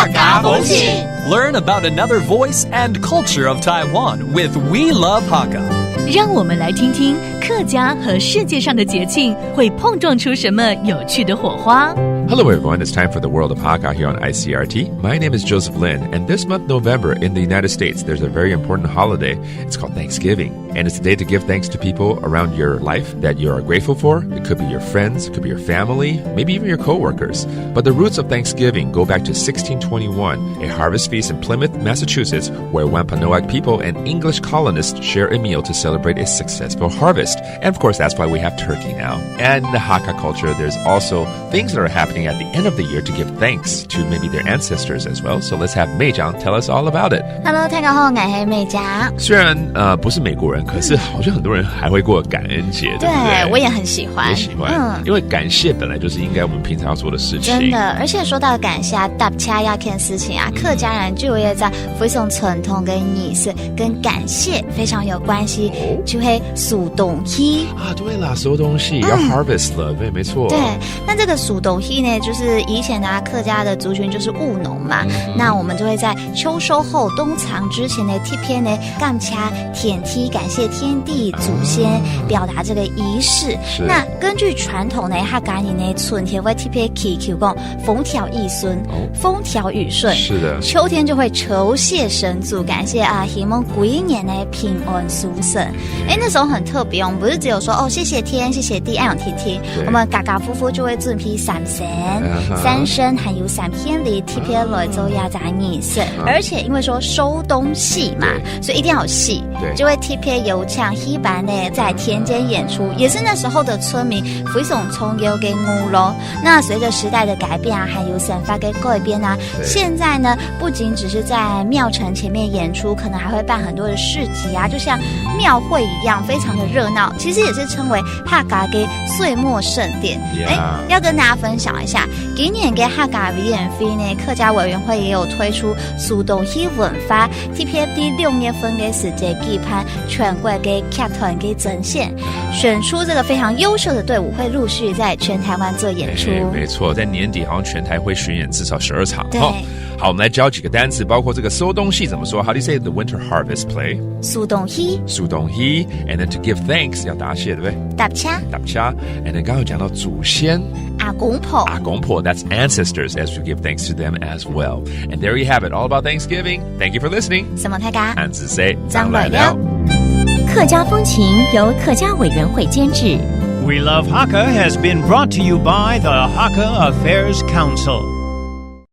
客家风情。 Learn about another voice and culture of Taiwan with We Love Hakka. 让我们来听听客家和世界上的节庆会碰撞出什么有趣的火花。Hello everyone, it's time for the World of Hakka here on ICRT. My name is Joseph Lin, and this month, November, in the United States, there's a very important holiday. It's called Thanksgiving, and it's a day to give thanks to people around your life that you are grateful for. It could be your friends, it could be your family, maybe even your co-workers. But the roots of Thanksgiving go back to 1621, a harvest feast in Plymouth, Massachusetts, where Wampanoag people and English colonists share a meal to celebrate a successful harvest. And of course, that's why we have turkey now. And in the Hakka culture, there's also things that are happening at the end of the year to give thanks to maybe their ancestors as well. So let's have Mei Zhang tell us all about it. Hello， 大家好，我是美嘉。虽然不是美国人，可是好像很多人还会过感恩节，对不对？我也很喜欢，也喜欢，因为感谢本来就是应该我们平常要做的事情。真的，而且说到感谢啊，搭车要看事情啊，客家人就会在非常传统跟仪式跟感谢非常有关系，就会数东西啊。对啦，收东西要 harvest 了，对，没错。对，那这个数东西呢，就是以前啊客家的族群就是务农嘛，那我们就会在秋收后冬藏之前呢，贴片呢干掐舔梯感谢天地祖先，表达这个仪式。那根据传统呢，他赶紧呢春天会贴片祈求讲风调雨顺，风调雨顺。是的，秋天就会酬谢神祖，感谢啊，希望鬼一年呢平安舒顺。那时候很特别，我们不是只有说哦谢谢天，谢谢地，爱用天天，我们嘎嘎夫妇就会准备三神、三生还有三片里贴片来做压榨仪式，而且因为说收东戏嘛，所以一定要有戏，就会贴片油枪黑板呢在田间演出，也是那时候的村民非常重要的舞咯。那随着时代的改变啊，还有散发给改变啊，现在呢不仅只是在庙城前面演出，可能还会办很多的市集啊，就像庙会一样，非常的热闹。其实也是称为客家的岁末盛典。要跟大家分享一下，今年给客家委员会呢，客家委员会也有推出数东西文化 TPFD 6月份的世界举办全国的客团的征选，选出这个非常优秀的队伍，会陆续在全台湾做演出。没错，在年底好像全台会巡演至少12场。对。好，我们来教几个单词，包括这个收东西怎么说 ？How do you say the winter harvest play？ 数东西，数东西 ，and then to give thanks 要答谢，对不对？搭车，搭车 ，and then 刚刚有讲到祖先，阿公婆，阿公婆 ，that's ancestors as we give thanks to them as well. And there you have it, all about Thanksgiving. Thank you for listening. 什么大家？安子 say 张来了。客家风情由客家委员会监制。We Love Hakka has been brought to you by the Hakka Affairs Council.